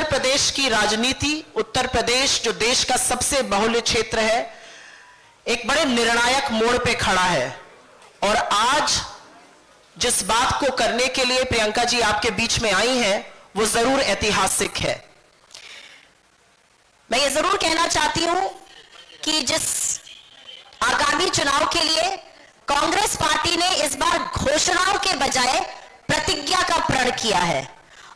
उत्तर प्रदेश की राजनीति, उत्तर प्रदेश जो देश का सबसे बहुल्य क्षेत्र है, एक बड़े निर्णायक मोड़ पे खड़ा है। और आज जिस बात को करने के लिए प्रियंका जी आपके बीच में आई हैं, वो जरूर ऐतिहासिक है। मैं ये जरूर कहना चाहती हूं कि जिस आगामी चुनाव के लिए कांग्रेस पार्टी ने इस बार घोषणाओं के बजाय प्रतिज्ञा का प्रण किया है,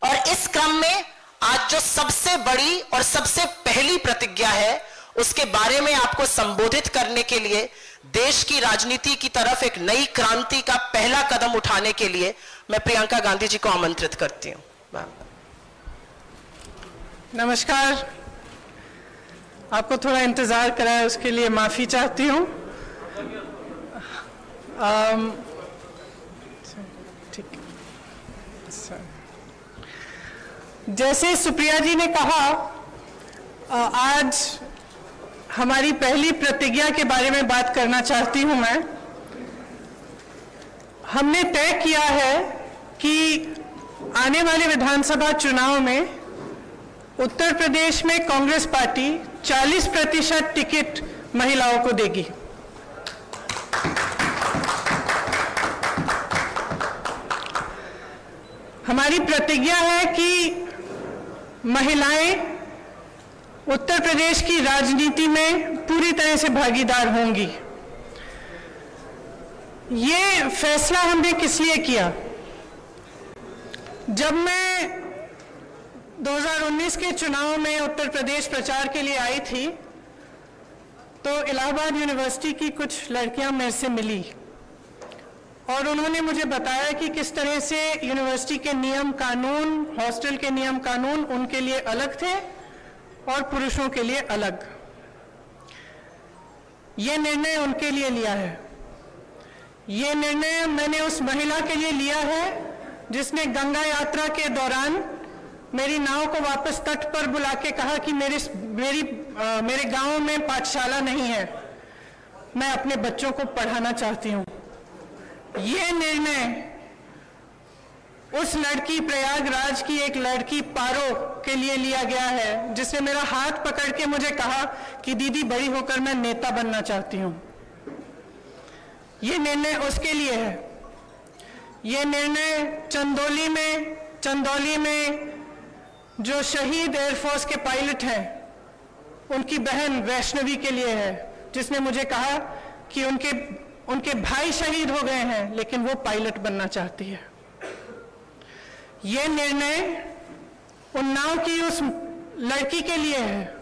और इस क्रम में आज जो सबसे बड़ी और सबसे पहली प्रतिज्ञा है, उसके बारे में आपको संबोधित करने के लिए, देश की राजनीति की तरफ एक नई क्रांति का पहला कदम उठाने के लिए मैं प्रियंका गांधी जी को आमंत्रित करती हूं। नमस्कार। आपको थोड़ा इंतजार कराया उसके लिए माफी चाहती हूं। ठीक है। जैसे सुप्रिया जी ने कहा, आज हमारी पहली प्रतिज्ञा के बारे में बात करना चाहती हूं मैं। हमने तय किया है कि आने वाले विधानसभा चुनाव में उत्तर प्रदेश में कांग्रेस पार्टी 40% टिकट महिलाओं को देगी। हमारी प्रतिज्ञा है कि महिलाएं उत्तर प्रदेश की राजनीति में पूरी तरह से भागीदार होंगी। ये फैसला हमने किस लिए किया? जब मैं 2019 के चुनाव में उत्तर प्रदेश प्रचार के लिए आई थी, तो इलाहाबाद यूनिवर्सिटी की कुछ लड़कियां मेरे से मिली और उन्होंने मुझे बताया कि किस तरह से यूनिवर्सिटी के नियम कानून, हॉस्टल के नियम कानून उनके लिए अलग थे और पुरुषों के लिए अलग। ये निर्णय उनके लिए लिया है। ये निर्णय मैंने उस महिला के लिए लिया है जिसने गंगा यात्रा के दौरान मेरी नाव को वापस तट पर बुला के कहा कि मेरे गांव में पाठशाला नहीं है, मैं अपने बच्चों को पढ़ाना चाहती हूं। ये निर्णय उस लड़की, प्रयागराज की एक लड़की पारो के लिए लिया गया है, जिसने मेरा हाथ पकड़ के मुझे कहा कि दीदी बड़ी होकर मैं नेता बनना चाहती हूं। ये निर्णय उसके लिए है। ये निर्णय चंदौली में जो शहीद एयरफोर्स के पायलट हैं, उनकी बहन वैष्णवी के लिए है, जिसने मुझे कहा कि उनके भाई शहीद हो गए हैं लेकिन वो पायलट बनना चाहती है। ये निर्णय उन्नाव की उस लड़की के लिए है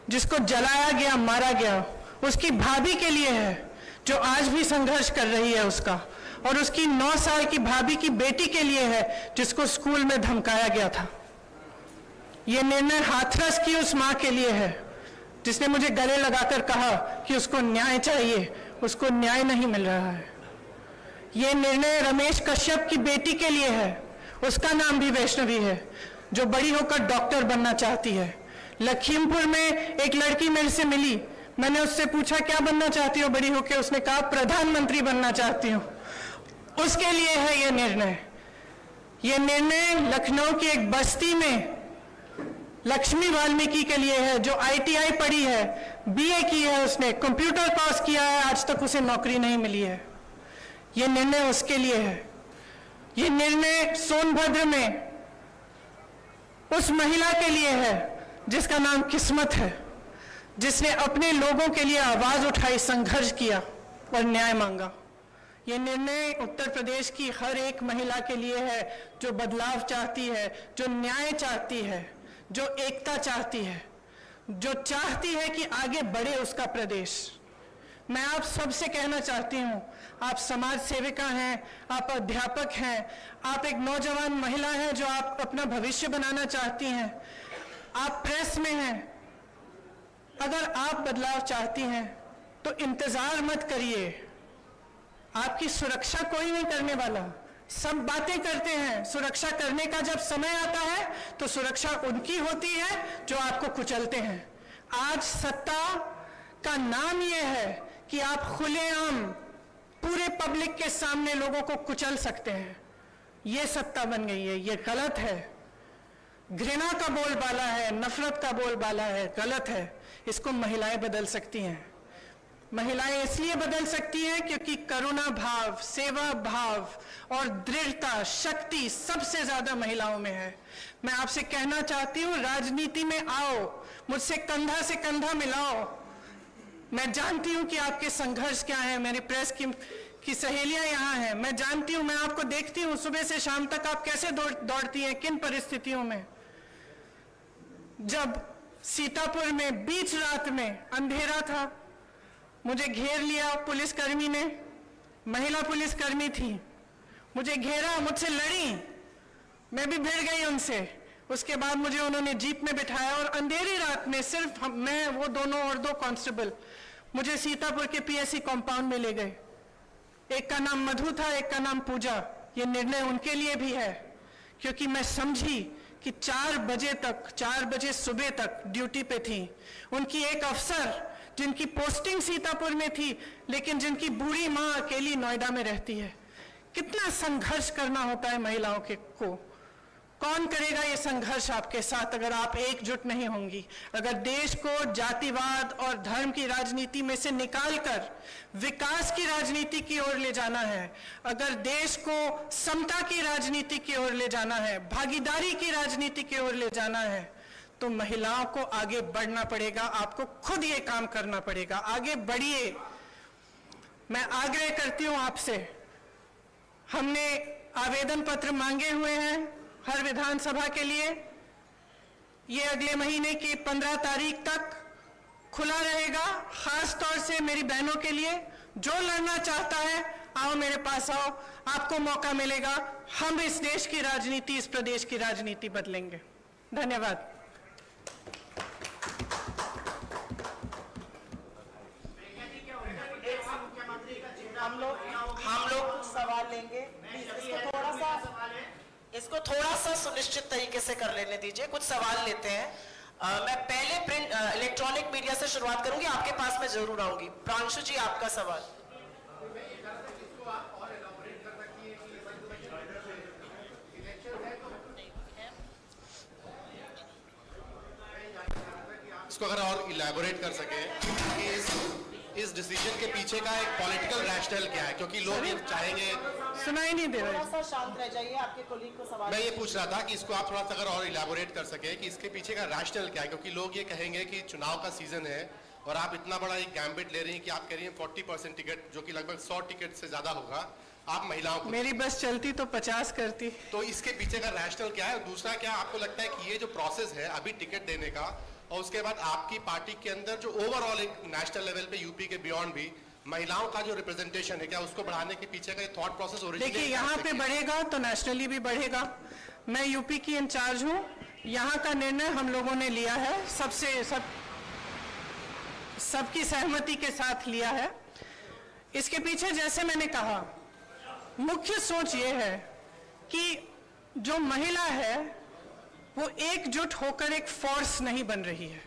जिसको जलाया गया, मारा गया, उसकी भाभी के लिए है जो आज भी संघर्ष कर रही है उसका, और उसकी 9 साल की भाभी की बेटी के लिए है जिसको स्कूल में धमकाया गया था। ये निर्णय हाथरस की उस मां के लिए है जिसने मुझे गले लगाकर कहा कि उसको न्याय चाहिए, उसको न्याय नहीं मिल रहा है। ये निर्णय रमेश कश्यप की बेटी के लिए है, उसका नाम भी वैष्णवी है, जो बड़ी होकर डॉक्टर बनना चाहती है। लखीमपुर में एक लड़की मेरे से मिली, मैंने उससे पूछा क्या बनना चाहती हो बड़ी होकर, उसने कहा प्रधानमंत्री बनना चाहती हूँ। उसके लिए है ये निर्णय। ये निर्णय लखनऊ की एक बस्ती में लक्ष्मी वाल्मीकि के लिए है, जो ITI पढ़ी है, BA की है, उसने कंप्यूटर कोर्स किया है, आज तक उसे नौकरी नहीं मिली है। ये निर्णय उसके लिए है। ये निर्णय सोनभद्र में उस महिला के लिए है जिसका नाम किस्मत है, जिसने अपने लोगों के लिए आवाज उठाई, संघर्ष किया और न्याय मांगा। ये निर्णय उत्तर प्रदेश की हर एक महिला के लिए है जो बदलाव चाहती है, जो न्याय चाहती है, जो एकता चाहती है, जो चाहती है कि आगे बढ़े उसका प्रदेश। मैं आप सबसे कहना चाहती हूं, आप समाज सेविका हैं, आप अध्यापक हैं, आप एक नौजवान महिला हैं जो आप अपना भविष्य बनाना चाहती हैं, आप प्रेस में हैं। अगर आप बदलाव चाहती हैं तो इंतजार मत करिए। आपकी सुरक्षा कोई नहीं करने वाला। सब बातें करते हैं, सुरक्षा करने का जब समय आता है तो सुरक्षा उनकी होती है जो आपको कुचलते हैं। आज सत्ता का नाम यह है कि आप खुलेआम पूरे पब्लिक के सामने लोगों को कुचल सकते हैं। ये सत्ता बन गई है, ये गलत है। घृणा का बोलबाला है, नफरत का बोलबाला है, गलत है। इसको महिलाएं बदल सकती हैं। महिलाएं इसलिए बदल सकती हैं क्योंकि करुणा भाव, सेवा भाव और दृढ़ता, शक्ति सबसे ज्यादा महिलाओं में है। मैं आपसे कहना चाहती हूं, राजनीति में आओ, मुझसे कंधा से कंधा मिलाओ। मैं जानती हूं कि आपके संघर्ष क्या है। मेरी प्रेस की सहेलियां यहाँ हैं, मैं जानती हूं, मैं आपको देखती हूं सुबह से शाम तक आप कैसे दौड़ती हैं, किन परिस्थितियों में। जब सीतापुर में बीच रात में अंधेरा था, मुझे घेर लिया पुलिसकर्मी ने, महिला पुलिसकर्मी थी, मुझे घेरा, मुझसे लड़ी, मैं भी भिड़ गई उनसे। उसके बाद मुझे उन्होंने जीप में बिठाया और अंधेरी रात में सिर्फ मैं, वो दोनों और 2 कांस्टेबल मुझे सीतापुर के पीएससी कंपाउंड में ले गए। एक का नाम मधु था, एक का नाम पूजा। ये निर्णय उनके लिए भी है क्योंकि मैं समझी कि 4 बजे सुबह तक ड्यूटी पे थी। उनकी एक अफसर जिनकी पोस्टिंग सीतापुर में थी, लेकिन जिनकी बूढ़ी माँ अकेली नोएडा में रहती है। कितना संघर्ष करना होता है महिलाओं को। कौन करेगा ये संघर्ष आपके साथ अगर आप एकजुट नहीं होंगी? अगर देश को जातिवाद और धर्म की राजनीति में से निकालकर विकास की राजनीति की ओर ले जाना है, अगर देश को समता की राजनीति की ओर ले जाना है, भागीदारी की राजनीति की ओर ले जाना है, तो महिलाओं को आगे बढ़ना पड़ेगा। आपको खुद ये काम करना पड़ेगा। आगे बढ़िए। मैं आग्रह करती हूं आपसे, हमने आवेदन पत्र मांगे हुए हैं हर विधानसभा के लिए। ये अगले महीने की 15 तारीख तक खुला रहेगा। खास तौर से मेरी बहनों के लिए, जो लड़ना चाहता है आओ मेरे पास आओ, आपको मौका मिलेगा। हम इस देश की राजनीति, इस प्रदेश की राजनीति बदलेंगे। धन्यवाद। हम लोग सवाल लेंगे। इसको थोड़ा सा सुनिश्चित तरीके से कर लेने दीजिए। कुछ सवाल लेते हैं। मैं पहले प्रिंट इलेक्ट्रॉनिक मीडिया से शुरुआत करूंगी, आपके पास मैं जरूर आऊंगी। प्रांशु जी, आपका सवाल। इसको अगर और इलैबोरेट कर सके कि इस डिसीजन के पीछे का एक पॉलिटिकल रैशनल क्या है, क्योंकि लोग ये चाहेंगे। सुनाई नहीं दे रहा है। थोड़ा सा शांत रह जाइए, आपके कोलीग को सवाल। मैं ये पूछ रहा था कि इसको आप थोड़ा सा अगर और इलैबोरेट कर सके कि इसके पीछे का रैशनल क्या है, क्योंकि लोग ये कहेंगे कि चुनाव का सीजन है और आप इतना बड़ा एक गैम्बिट ले रही हैं कि आप कह रही हैं 40% टिकट, जो कि लगभग 100 टिकट से ज्यादा होगा, आप महिलाओं को। मेरी बस चलती तो 50 करती। तो इसके पीछे का रैशनल क्या है? दूसरा, क्या आपको लगता है कि ये जो प्रोसेस है अभी टिकट देने का, और उसके बाद आपकी पार्टी के अंदर जो ओवरऑल एक नेशनल लेवल पे यूपी के बियॉन्ड भी महिलाओं का जो रिप्रेजेंटेशन है, क्या उसको बढ़ाने के पीछे का थॉट प्रोसेस ओरिजिनली? देखिए, यहाँ पे बढ़ेगा तो नेशनली भी बढ़ेगा। मैं यूपी की इंचार्ज हूँ। यहाँ का निर्णय हम लोगों ने लिया है, सबकी सहमति के साथ लिया है। इसके पीछे, जैसे मैंने कहा, मुख्य सोच ये है कि जो महिला है वो एकजुट होकर एक फोर्स नहीं बन रही है।